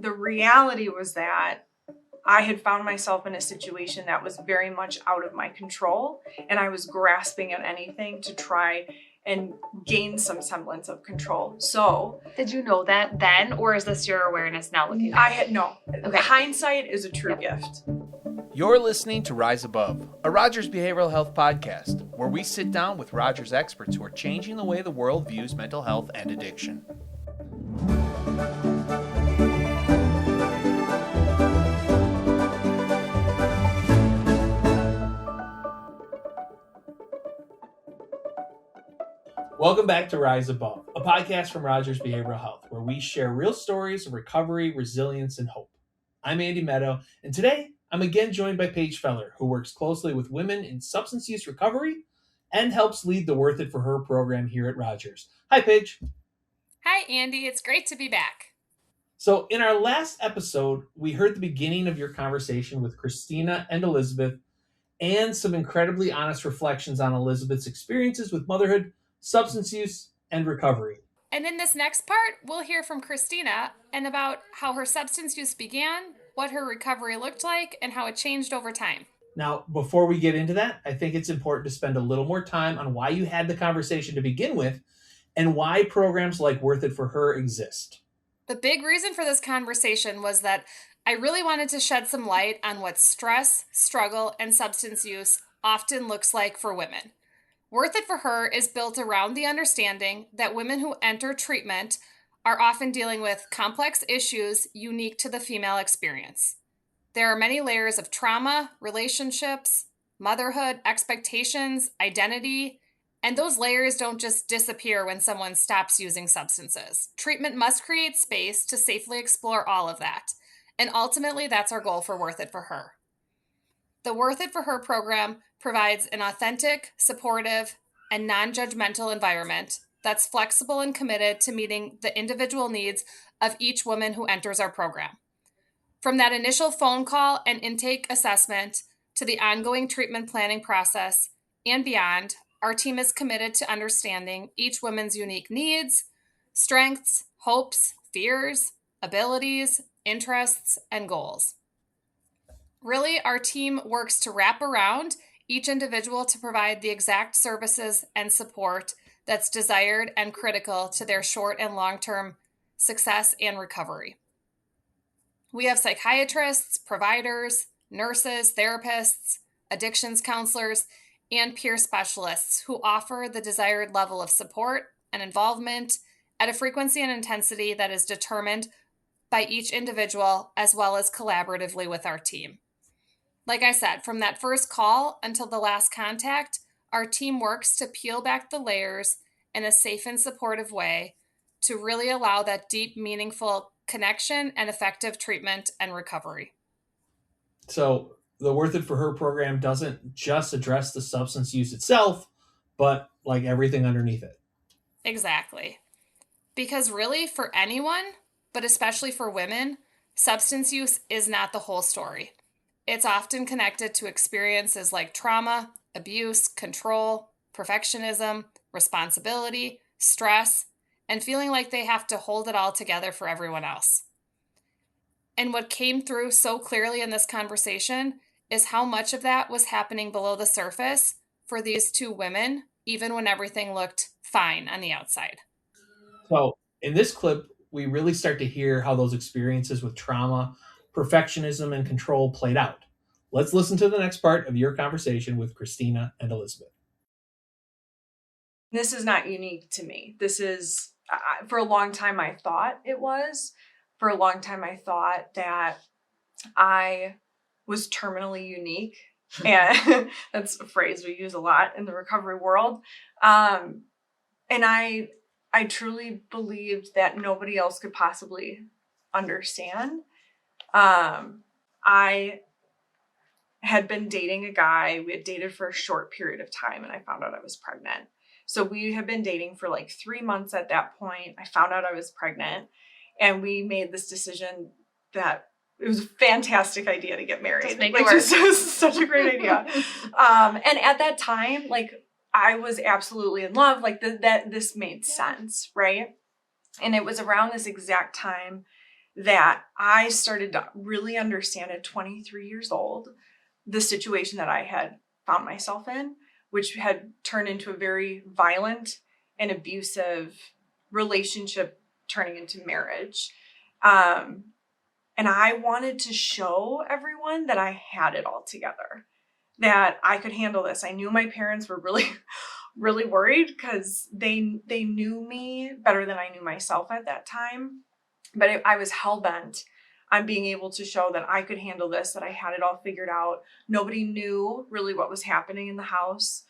the reality was that I had found myself in a situation that was very much out of my control, and I was grasping at anything to try and gain some semblance of control. So, did you know that then, or is this your awareness now looking back? I had no. Okay. Hindsight is a true gift. You're listening to Rise Above, a Rogers Behavioral Health podcast, where we sit down with Rogers experts who are changing the way the world views mental health and addiction. Welcome back to Rise Above, a podcast from Rogers Behavioral Health, where we share real stories of recovery, resilience, and hope. I'm Andy Meadow, and today I'm again joined by Paige Feller, who works closely with women in substance use recovery and helps lead the Worth It For Her program here at Rogers. Hi, Paige. Hi, Andy. It's great to be back. So in our last episode, we heard the beginning of your conversation with Christina and Elizabeth and some incredibly honest reflections on Elizabeth's experiences with motherhood, substance use, and recovery. And in this next part, we'll hear from Christina and about how her substance use began, what her recovery looked like, and how it changed over time. Now, before we get into that, I think it's important to spend a little more time on why you had the conversation to begin with and why programs like Worth It For Her exist. The big reason for this conversation was that I really wanted to shed some light on what stress, struggle, and substance use often looks like for women. Worth It For Her is built around the understanding that women who enter treatment are often dealing with complex issues unique to the female experience. There are many layers of trauma, relationships, motherhood, expectations, identity, and those layers don't just disappear when someone stops using substances. Treatment must create space to safely explore all of that, and ultimately that's our goal for Worth It For Her. The Worth It For Her program provides an authentic, supportive, and non-judgmental environment that's flexible and committed to meeting the individual needs of each woman who enters our program. From that initial phone call and intake assessment to the ongoing treatment planning process and beyond, our team is committed to understanding each woman's unique needs, strengths, hopes, fears, abilities, interests, and goals. Really, our team works to wrap around each individual to provide the exact services and support that's desired and critical to their short and long-term success and recovery. We have psychiatrists, providers, nurses, therapists, addictions counselors, and peer specialists who offer the desired level of support and involvement at a frequency and intensity that is determined by each individual as well as collaboratively with our team. Like I said, from that first call until the last contact, our team works to peel back the layers in a safe and supportive way to really allow that deep, meaningful connection and effective treatment and recovery. So the Worth It For Her program doesn't just address the substance use itself, but like everything underneath it. Exactly. Because really for anyone, but especially for women, substance use is not the whole story. It's often connected to experiences like trauma, abuse, control, perfectionism, responsibility, stress, and feeling like they have to hold it all together for everyone else. And what came through so clearly in this conversation is how much of that was happening below the surface for these two women, even when everything looked fine on the outside. So in this clip, we really start to hear how those experiences with trauma, perfectionism, and control played out. Let's listen to the next part of your conversation with Christina and Elizabeth. This is not unique to me. This is, for a long time I thought it was. For a long time I thought that I was terminally unique. And that's a phrase we use a lot in the recovery world. And I truly believed that nobody else could possibly understand. I had been dating a guy. We had dated for a short period of time and I found out I was pregnant. So we had been dating for like 3 months at that point. I found out I was pregnant and we made this decision that it was a fantastic idea to get married. It was such a great idea. And at that time, like I was absolutely in love. Like that this made sense, right? And it was around this exact time that I started to really understand at 23 years old the situation that I had found myself in, which had turned into a very violent and abusive relationship turning into marriage. And I wanted to show everyone that I had it all together, that I could handle this. I knew my parents were really, really worried because they knew me better than I knew myself at that time. But I was hell-bent on being able to show that I could handle this, that I had it all figured out. Nobody knew really what was happening in the house.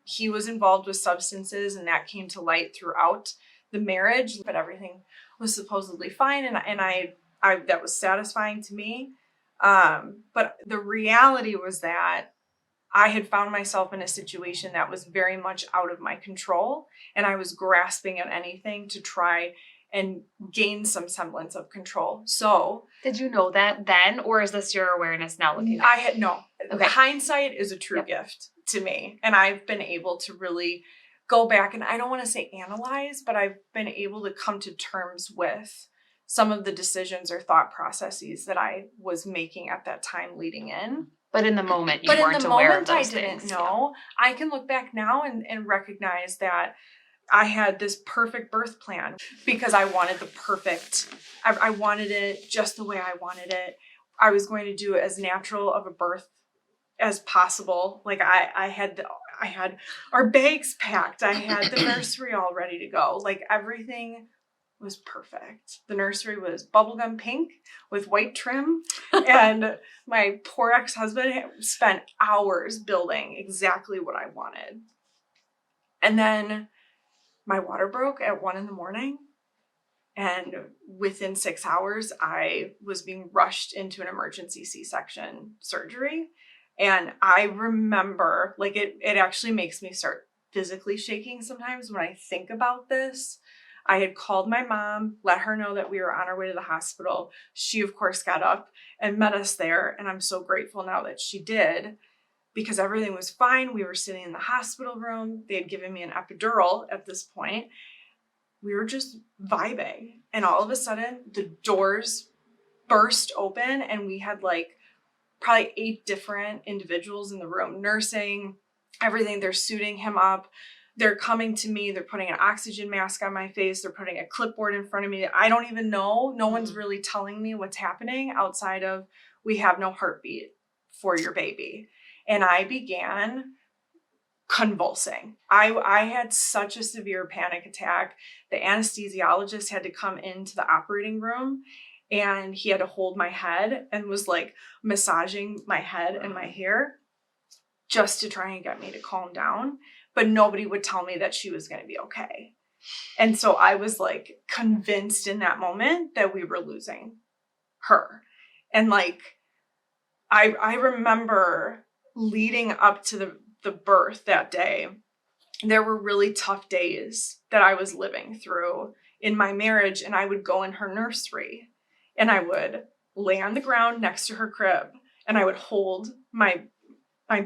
He was involved with substances, and that came to light throughout the marriage, but everything was supposedly fine, and I that was satisfying to me. But the reality was that I had found myself in a situation that was very much out of my control, and I was grasping at anything to try and gain some semblance of control. So Did you know that then, or is this your awareness now looking back? I had no. Okay. Hindsight is a true gift to me, and I've been able to really go back, and I don't want to say analyze, but I've been able to come to terms with some of the decisions or thought processes that I was making at that time leading in. But in the moment, you But in weren't the aware of moment, I those didn't things. know. I can look back now and recognize that I had this perfect birth plan because I wanted the perfect, I wanted it just the way I wanted it. I was going to do it as natural of a birth as possible. Like I had our bags packed. I had the nursery all ready to go. Like everything was perfect. The nursery was bubblegum pink with white trim. And my poor ex-husband spent hours building exactly what I wanted. And then my water broke at 1 a.m. And within 6 hours, I was being rushed into an emergency C-section surgery. And I remember, like, it actually makes me start physically shaking sometimes when I think about this. I had called my mom, let her know that we were on our way to the hospital. She, of course, got up and met us there. And I'm so grateful now that she did, because everything was fine. We were sitting in the hospital room. They had given me an epidural at this point. We were just vibing. And all of a sudden, the doors burst open, and we had like probably 8 different individuals in the room, nursing, everything. They're suiting him up. They're coming to me. They're putting an oxygen mask on my face. They're putting a clipboard in front of me. I don't even know. No one's really telling me what's happening outside of, we have no heartbeat for your baby. And I began convulsing. I had such a severe panic attack. The anesthesiologist had to come into the operating room, and he had to hold my head and was like massaging my head and my hair just to try and get me to calm down. But nobody would tell me that she was going to be okay. And so I was like convinced in that moment that we were losing her. And like, I remember leading up to the birth that day, there were really tough days that I was living through in my marriage. And I would go in her nursery and I would lay on the ground next to her crib, and I would hold my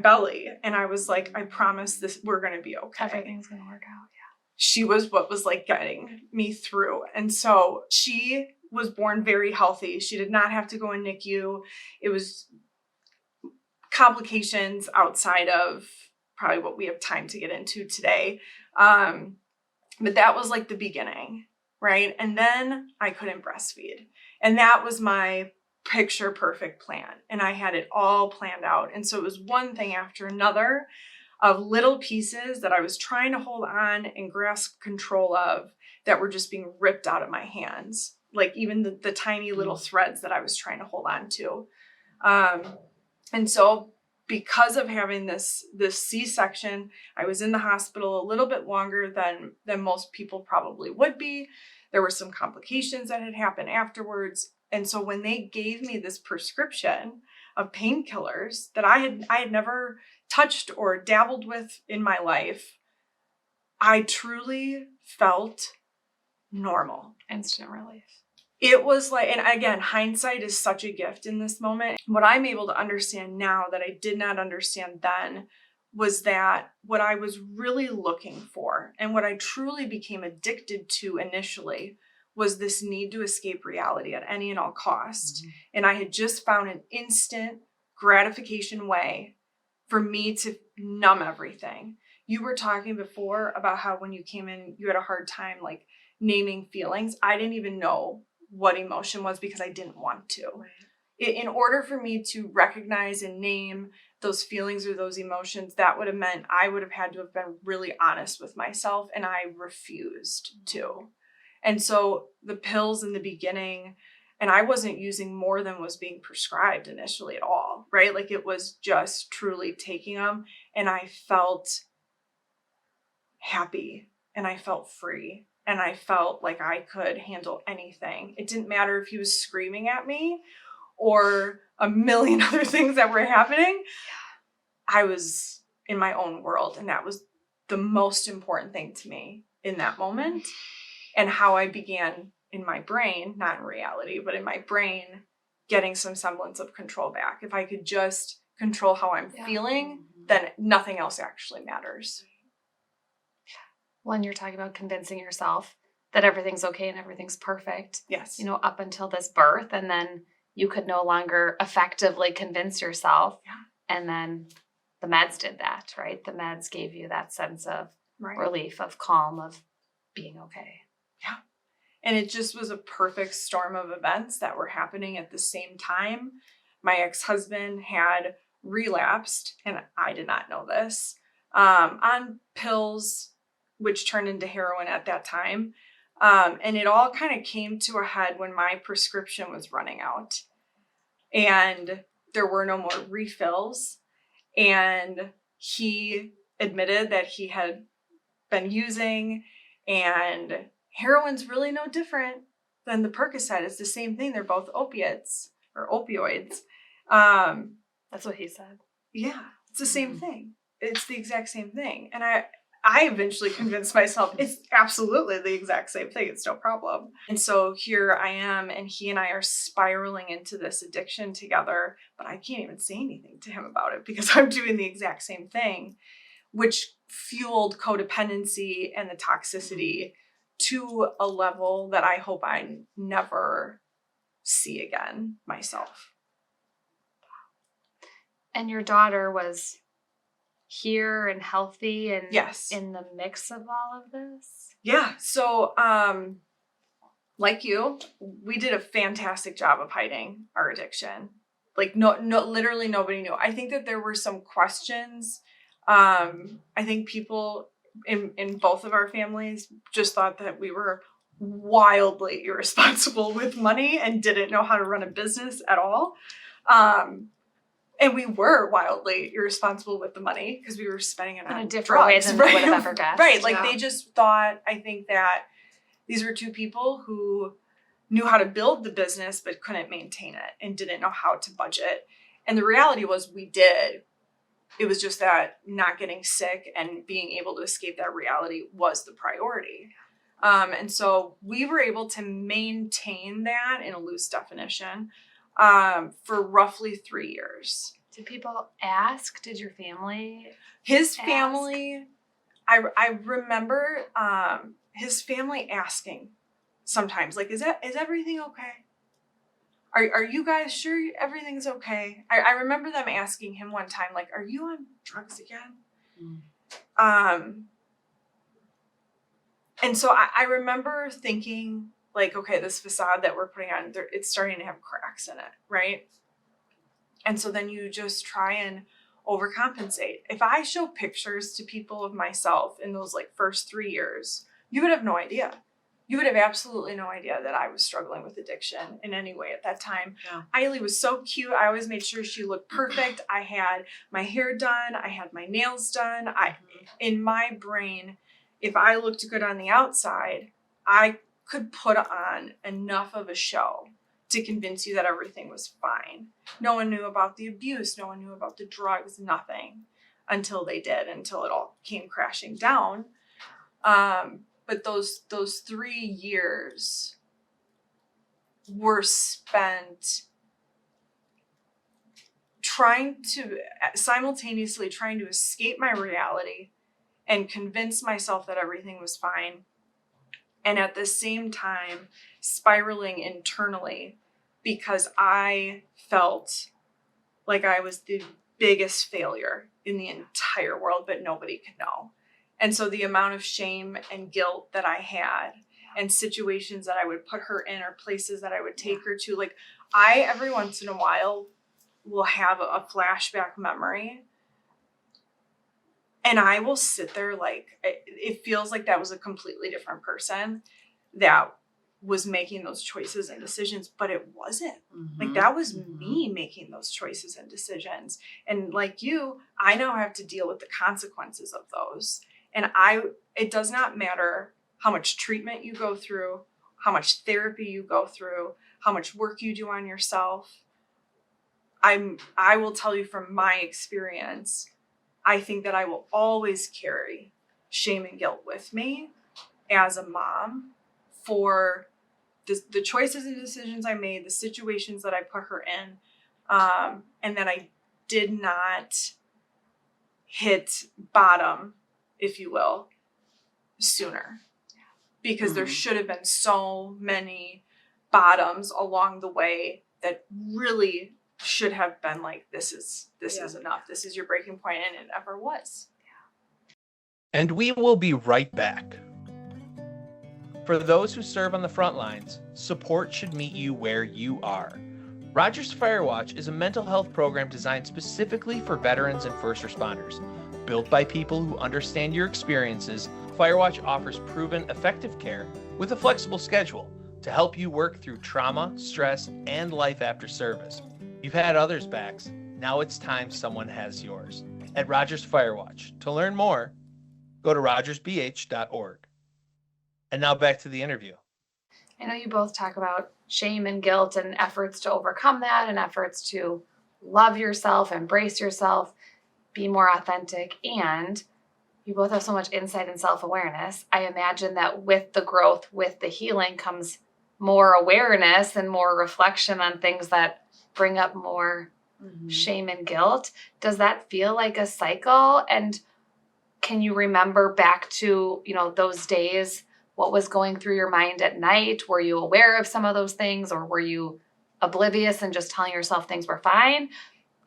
belly. And I was like, I promise this, we're going to be okay. Everything's going to work out. Yeah. She was what was like getting me through. And so she was born very healthy. She did not have to go in NICU. It was complications outside of probably what we have time to get into today. But that was like the beginning, right? And then I couldn't breastfeed. And that was my picture perfect plan. And I had it all planned out. And so it was one thing after another of little pieces that I was trying to hold on and grasp control of that were just being ripped out of my hands. Like even the tiny little threads that I was trying to hold on to. And so because of having this C-section, I was in the hospital a little bit longer than most people probably would be. There were some complications that had happened afterwards. And so when they gave me this prescription of painkillers that I had never touched or dabbled with in my life, I truly felt normal. Instant relief. It was like, and again, hindsight is such a gift in this moment. What I'm able to understand now that I did not understand then was that what I was really looking for and what I truly became addicted to initially was this need to escape reality at any and all cost. And I had just found an instant gratification way for me to numb everything. You were talking before about how when you came in, you had a hard time like naming feelings. I didn't even know what emotion was because I didn't want to. Right. In order for me to recognize and name those feelings or those emotions, that would have meant I would have had to have been really honest with myself, and I refused to. And so the pills in the beginning, and I wasn't using more than was being prescribed initially at all, right? Like it was just truly taking them, and I felt happy and I felt free and I felt like I could handle anything. It didn't matter if he was screaming at me or a million other things that were happening. I was in my own world, and that was the most important thing to me in that moment. And how I began in my brain, not in reality, but in my brain, getting some semblance of control back. If I could just control how I'm feeling, then nothing else actually matters. When you're talking about convincing yourself that everything's okay and everything's perfect, Yes. you know, up until this birth, and then you could no longer effectively convince yourself. Yeah. And then the meds did that, right? The meds gave you that sense of relief, of calm, of being okay. Yeah. And it just was a perfect storm of events that were happening at the same time. My ex-husband had relapsed, and I did not know this, on pills, which turned into heroin at that time. And it all kind of came to a head when my prescription was running out. And there were no more refills. And he admitted that he had been using, and heroin's really no different than the Percocet. It's the same thing. They're both opiates or opioids. That's what he said. Yeah, it's the same thing. It's the exact same thing. And I eventually convinced myself it's absolutely the exact same thing. It's no problem. And so here I am, and he and I are spiraling into this addiction together, but I can't even say anything to him about it because I'm doing the exact same thing, which fueled codependency and the toxicity to a level that I hope I never see again myself. And your daughter was here and healthy and Yes. in the mix of all of this? Yeah. So, like you, we did a fantastic job of hiding our addiction. Like no, literally nobody knew. I think that there were some questions. I think people in both of our families just thought that we were wildly irresponsible with money and didn't know how to run a business at all. And we were wildly irresponsible with the money because we were spending it on in a different way than they would have ever guessed. Right. Like they just thought, I think that these were two people who knew how to build the business but couldn't maintain it and didn't know how to budget. And the reality was we did. It was just that not getting sick and being able to escape that reality was the priority. And so we were able to maintain that in a loose definition for roughly 3 years. Did people ask? Did your family? His family, I remember his family asking sometimes, like, is everything okay? Are you guys sure everything's okay? I remember them asking him one time, like, are you on drugs again? And so I remember thinking, like, okay, this facade that we're putting on, it's starting to have cracks in it, right? And so then you just try and overcompensate. If I show pictures to people of myself in those like first 3 years, you would have no idea. You would have absolutely no idea that I was struggling with addiction in any way at that time. Yeah. Ailey was so cute. I always made sure she looked perfect. I had my hair done. I had my nails done. In my brain, if I looked good on the outside, I could put on enough of a show to convince you that everything was fine. No one knew about the abuse. No one knew about the drugs, nothing until they did, until it all came crashing down. But those 3 years were spent simultaneously trying to escape my reality and convince myself that everything was fine, and at the same time spiraling internally because I felt like I was the biggest failure in the entire world, but nobody could know. And so the amount of shame and guilt that I had and situations that I would put her in or places that I would take her to, like I, every once in a while, will have a flashback memory and I will sit there like, it feels like that was a completely different person that was making those choices and decisions, but it wasn't. Like that was me making those choices and decisions. And like you, I now have to deal with the consequences of those. And it does not matter how much treatment you go through, how much therapy you go through, how much work you do on yourself. I will tell you from my experience, I think that I will always carry shame and guilt with me as a mom for the choices and decisions I made, the situations that I put her in, and that I did not hit bottom, if you will, sooner. Because there should have been so many bottoms along the way that really should have been like, this is enough. This is your breaking point, and it never was. And we will be right back. For those who serve on the front lines, support should meet you where you are. Rogers Firewatch is a mental health program designed specifically for veterans and first responders. Built by people who understand your experiences, Firewatch offers proven effective care with a flexible schedule to help you work through trauma, stress, and life after service. You've had others' backs. Now it's time someone has yours. At Rogers Firewatch. To learn more, go to rogersbh.org. And now back to the interview. I know you both talk about shame and guilt and efforts to overcome that and efforts to love yourself, embrace yourself, be more authentic, and you both have so much insight and self-awareness. I imagine that with the growth, with the healing comes more awareness and more reflection on things that bring up more shame and guilt. Does that feel like a cycle? And can you remember back to, those days? What was going through your mind at night? Were you aware of some of those things, or were you oblivious and just telling yourself things were fine?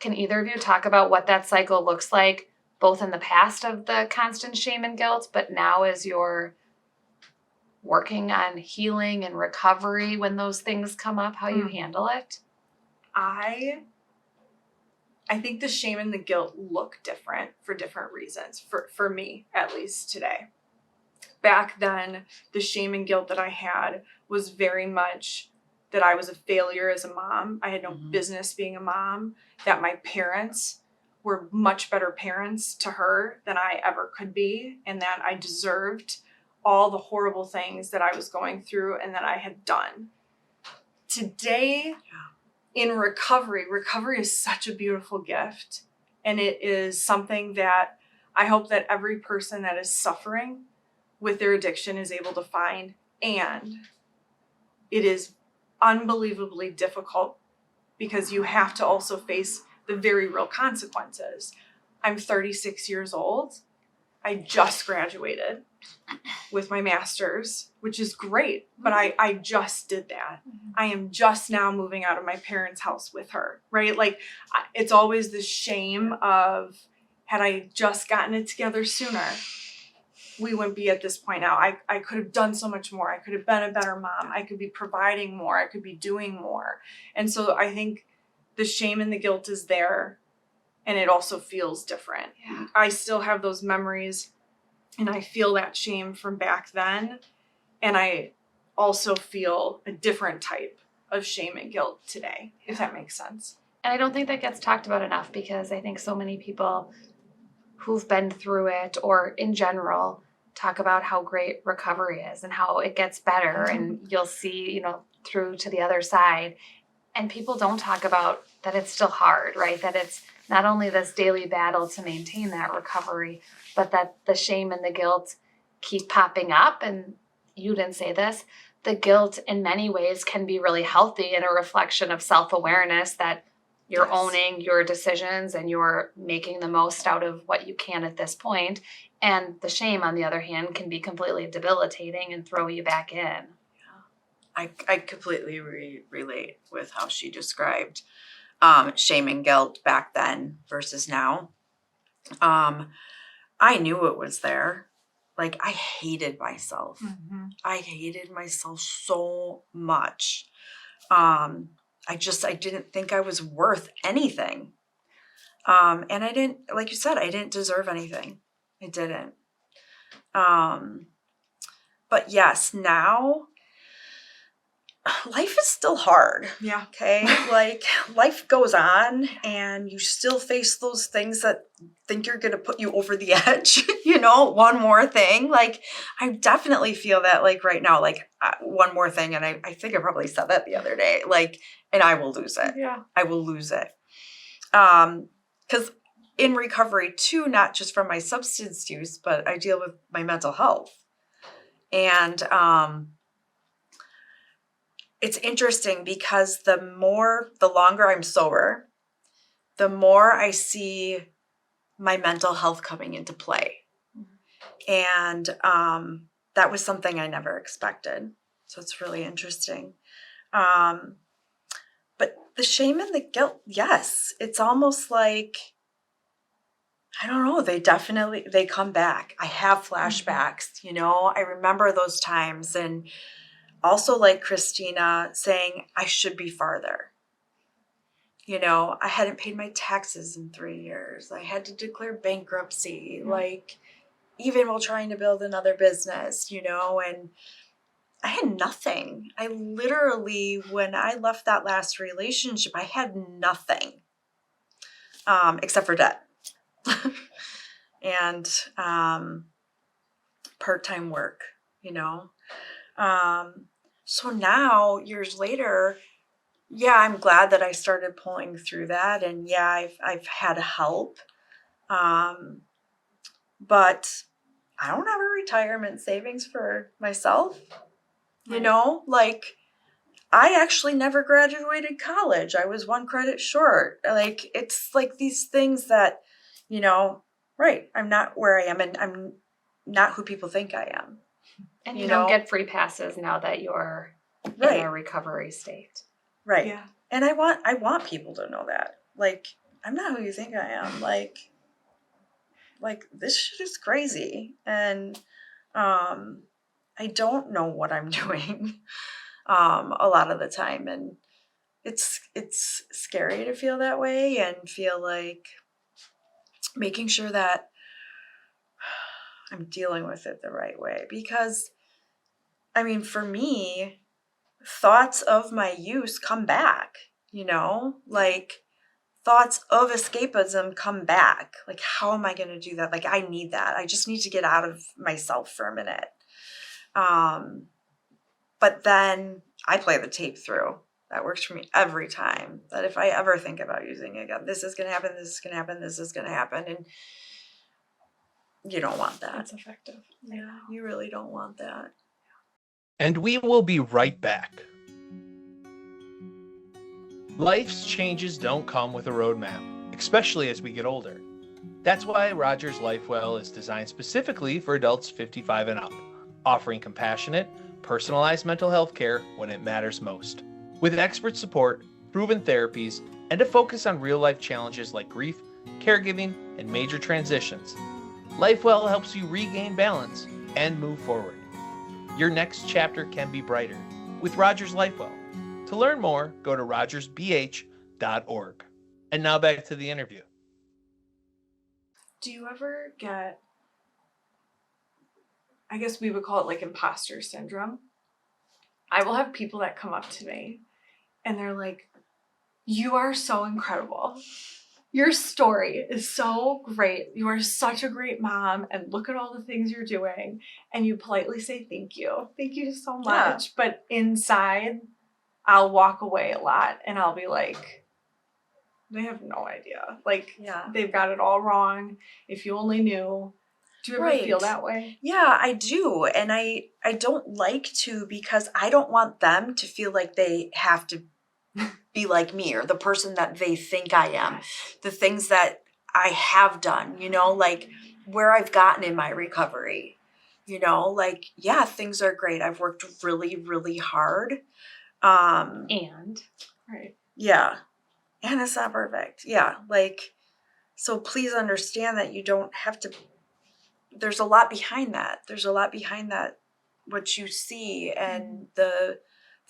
Can either of you talk about what that cycle looks like, both in the past of the constant shame and guilt, but now as you're working on healing and recovery when those things come up, how you handle it? I think the shame and the guilt look different for different reasons, for me, at least today. Back then, the shame and guilt that I had was very much that I was a failure as a mom. I had no business being a mom, that my parents were much better parents to her than I ever could be, and that I deserved all the horrible things that I was going through and that I had done. Today, in recovery is such a beautiful gift, and it is something that I hope that every person that is suffering with their addiction is able to find. And it is unbelievably difficult because you have to also face the very real consequences. I'm 36 years old. I just graduated with my master's, which is great, but I just did that. I am just now moving out of my parents' house with her, right? Like, it's always the shame of, had I just gotten it together sooner, we wouldn't be at this point now. I could have done so much more. I could have been a better mom. I could be providing more. I could be doing more. And so I think the shame and the guilt is there, and it also feels different. Yeah. I still have those memories, and I feel that shame from back then. And I also feel a different type of shame and guilt today, if that makes sense. And I don't think that gets talked about enough, because I think so many people who've been through it, or in general, talk about how great recovery is and how it gets better and you'll see, through to the other side. And people don't talk about that it's still hard, right? That it's not only this daily battle to maintain that recovery, but that the shame and the guilt keep popping up. And you didn't say this, the guilt in many ways can be really healthy and a reflection of self-awareness that You're Yes. owning your decisions and you're making the most out of what you can at this point. And the shame, on the other hand, can be completely debilitating and throw you back in. I completely relate with how she described shame and guilt back then versus now. I knew it was there. Like, I hated myself. Mm-hmm. I hated myself so much. I didn't think I was worth anything. And I didn't, like you said, I didn't deserve anything. I didn't. But yes, now life is still hard. Yeah. Okay. Like, life goes on and you still face those things that think you're going to put you over the edge, one more thing. Like, I definitely feel that, like, right now, like, one more thing. And I think I probably said that the other day, like, and I will lose it. Yeah. I will lose it. Because in recovery too, not just from my substance use, but I deal with my mental health. And, it's interesting because the longer I'm sober, the more I see my mental health coming into play. And that was something I never expected. So it's really interesting. But the shame and the guilt, yes, it's almost like, I don't know, they come back. I have flashbacks, I remember those times. And also, like Christina saying, I should be farther. I hadn't paid my taxes in 3 years. I had to declare bankruptcy, like, even while trying to build another business, and I had nothing. I literally, when I left that last relationship, I had nothing except for debt and part-time work, So now, years later, yeah, I'm glad that I started pulling through that. And yeah, I've had help. But I don't have a retirement savings for myself. Right. Like, I actually never graduated college. I was one credit short. Like, it's like these things that, right, I'm not where I am and I'm not who people think I am. And you don't get free passes now that you're in a recovery state. Right. Yeah. And I want people to know that. Like, I'm not who you think I am. Like this shit is crazy. And I don't know what I'm doing a lot of the time. And it's scary to feel that way and feel like making sure that I'm dealing with it the right way. Because, I mean, for me, thoughts of my use come back, like thoughts of escapism come back. Like, how am I going to do that? Like, I need that. I just need to get out of myself for a minute. But then I play the tape through. That works for me every time. That if I ever think about using it again, this is going to happen, this is going to happen, this is going to happen. And you don't want that. That's effective. Yeah, you really don't want that. And we will be right back. Life's changes don't come with a roadmap, especially as we get older. That's why Rogers LifeWell is designed specifically for adults 55 and up, offering compassionate, personalized mental health care when it matters most. With expert support, proven therapies, and a focus on real-life challenges like grief, caregiving, and major transitions, LifeWell helps you regain balance and move forward. Your next chapter can be brighter with Rogers LifeWell. To learn more, go to rogersbh.org. And now back to the interview. Do you ever get, I guess we would call it like imposter syndrome? I will have people that come up to me and they're like, you are so incredible. Your story is so great. You are such a great mom, and look at all the things you're doing. And you politely say, thank you. Thank you so much. Yeah. But inside, I'll walk away a lot and I'll be like, they have no idea. Like, they've got it all wrong. If you only knew. Do you ever feel that way? Yeah, I do. And I don't like to, because I don't want them to feel like they have to be like me or the person that they think I am, the things that I have done, like where I've gotten in my recovery, like, yeah, things are great. I've worked really, really hard. And Right. Yeah. And it's not perfect. Yeah. Like, so please understand that you don't have to, there's a lot behind that. There's a lot behind that, what you see and the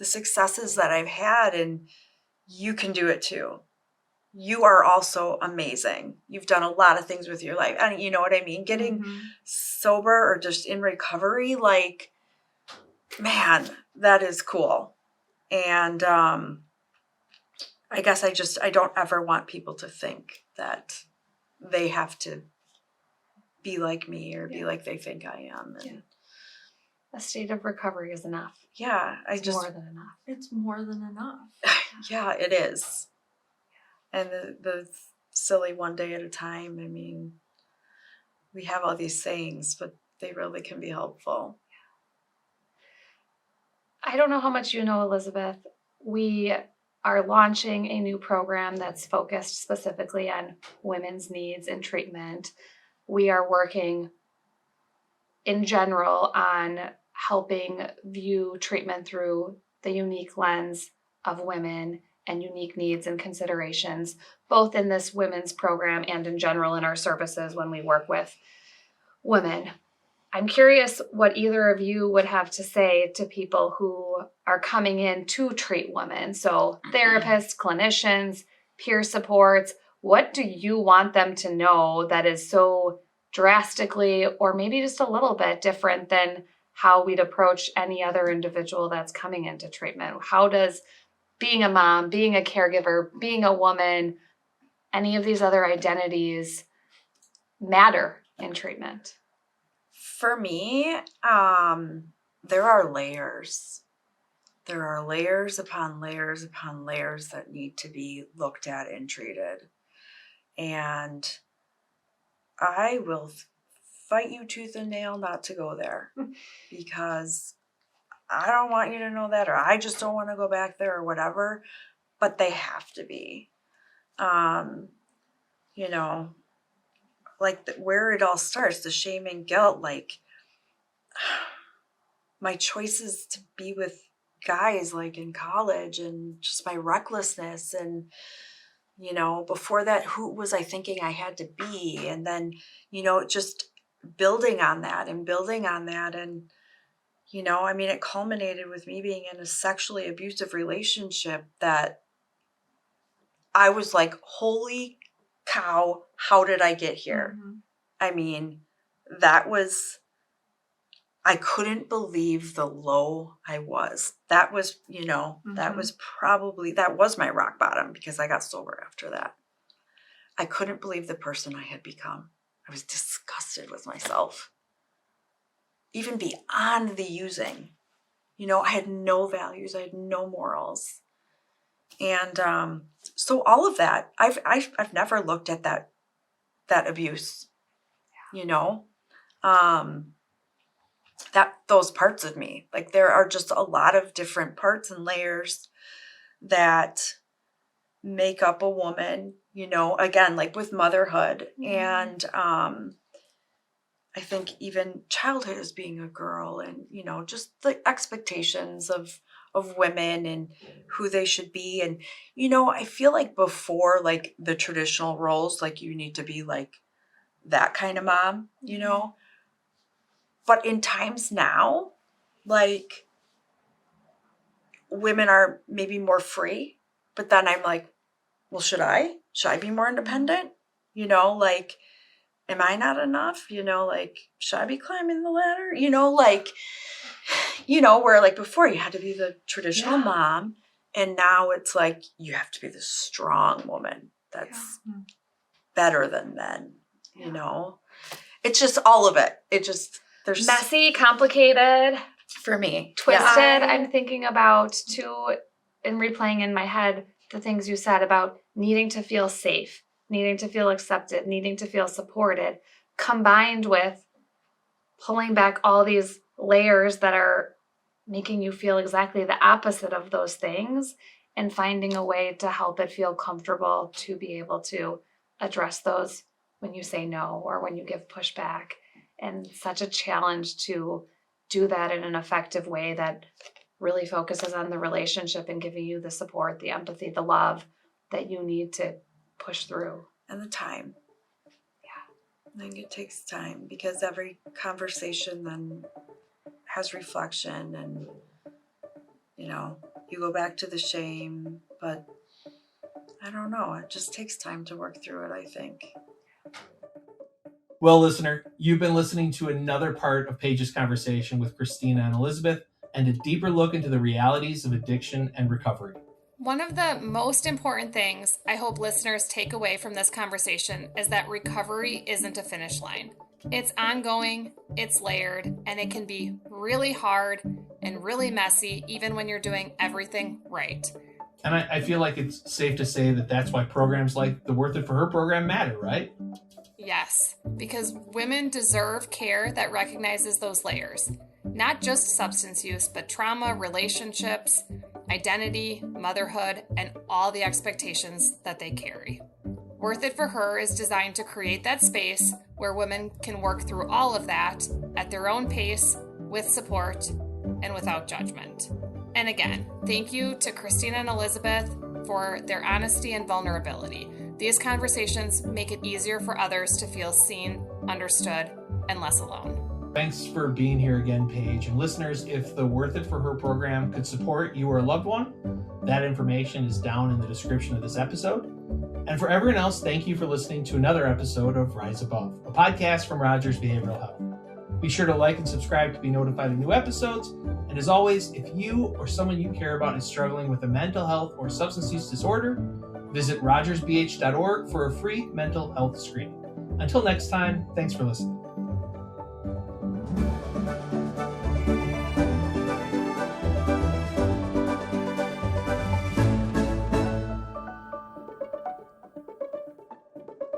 successes that I've had, and you can do it too. You are also amazing. You've done a lot of things with your life. And you know what I mean? Getting sober or just in recovery, like, man, that is cool. And I guess I don't ever want people to think that they have to be like me or be like they think I am. And a state of recovery is enough. yeah, It's more than enough. It's more than enough. Yeah, it is. And the silly one day at a time, I mean, we have all these sayings, but they really can be helpful. I don't know how much you know, Elizabeth. We are launching a new program that's focused specifically on women's needs and treatment. We are working in general on helping view treatment through the unique lens of women and unique needs and considerations, both in this women's program and in general in our services when we work with women. I'm curious what either of you would have to say to people who are coming in to treat women. So therapists, clinicians, peer supports, what do you want them to know that is so drastically or maybe just a little bit different than how we'd approach any other individual that's coming into treatment? How does being a mom, being a caregiver, being a woman, any of these other identities matter in treatment? For me, there are layers. There are layers upon layers upon layers that need to be looked at and treated. And I will fight you tooth and nail not to go there because I don't want you to know that, or I just don't want to go back there or whatever, but they have to be. Like where it all starts, the shame and guilt, like my choices to be with guys like in college and just my recklessness and, before that, who was I thinking I had to be? And then, just building on that. And, it culminated with me being in a sexually abusive relationship that I was like, holy cow, how did I get here? I mean, I couldn't believe the low I was. That was, that was my rock bottom because I got sober after that. I couldn't believe the person I had become. I was disgusted with myself. Even beyond the using. I had no values. I had no morals. And so all of that, I've never looked at that abuse, that those parts of me. Like there are just a lot of different parts and layers that make up a woman, again, like with motherhood. And I think even childhood as being a girl and, just the expectations of women and who they should be. And, I feel like before, like the traditional roles, like you need to be like that kind of mom, But in times now, like women are maybe more free, but then I'm like, well, should I be more independent? Like, am I not enough? Like, should I be climbing the ladder? Where like before you had to be the traditional mom and now it's like, you have to be the strong woman that's better than men, It's just all of it. There's messy, complicated, for me, twisted. I'm thinking about too, and replaying in my head the things you said about needing to feel safe, needing to feel accepted, needing to feel supported, combined with pulling back all these layers that are making you feel exactly the opposite of those things. and finding a way to help it feel comfortable to be able to address those when you say no or when you give pushback. And such a challenge to do that in an effective way that really focuses on the relationship and giving you the support, the empathy, the love that you need to push through. And the time. Yeah. I think it takes time because every conversation then has reflection and, you go back to the shame, but I don't know. It just takes time to work through it, I think. Well, listener, you've been listening to another part of Paige's conversation with Christina and Elizabeth and a deeper look into the realities of addiction and recovery. One of the most important things I hope listeners take away from this conversation is that recovery isn't a finish line. It's ongoing, it's layered, and it can be really hard and really messy even when you're doing everything right. And I feel like it's safe to say that that's why programs like the Worth It For Her program matter, right? Yes, because women deserve care that recognizes those layers. Not just substance use, but trauma, relationships, identity, motherhood, and all the expectations that they carry. Worth It For Her is designed to create that space where women can work through all of that at their own pace, with support, and without judgment. And again, thank you to Christina and Elizabeth for their honesty and vulnerability. These conversations make it easier for others to feel seen, understood, and less alone. Thanks for being here again, Paige. And listeners, if the Worth It For Her program could support you or a loved one, that information is down in the description of this episode. And for everyone else, thank you for listening to another episode of Rise Above, a podcast from Rogers Behavioral Health. Be sure to like and subscribe to be notified of new episodes. And as always, if you or someone you care about is struggling with a mental health or substance use disorder, visit rogersbh.org for a free mental health screening. Until next time, thanks for listening.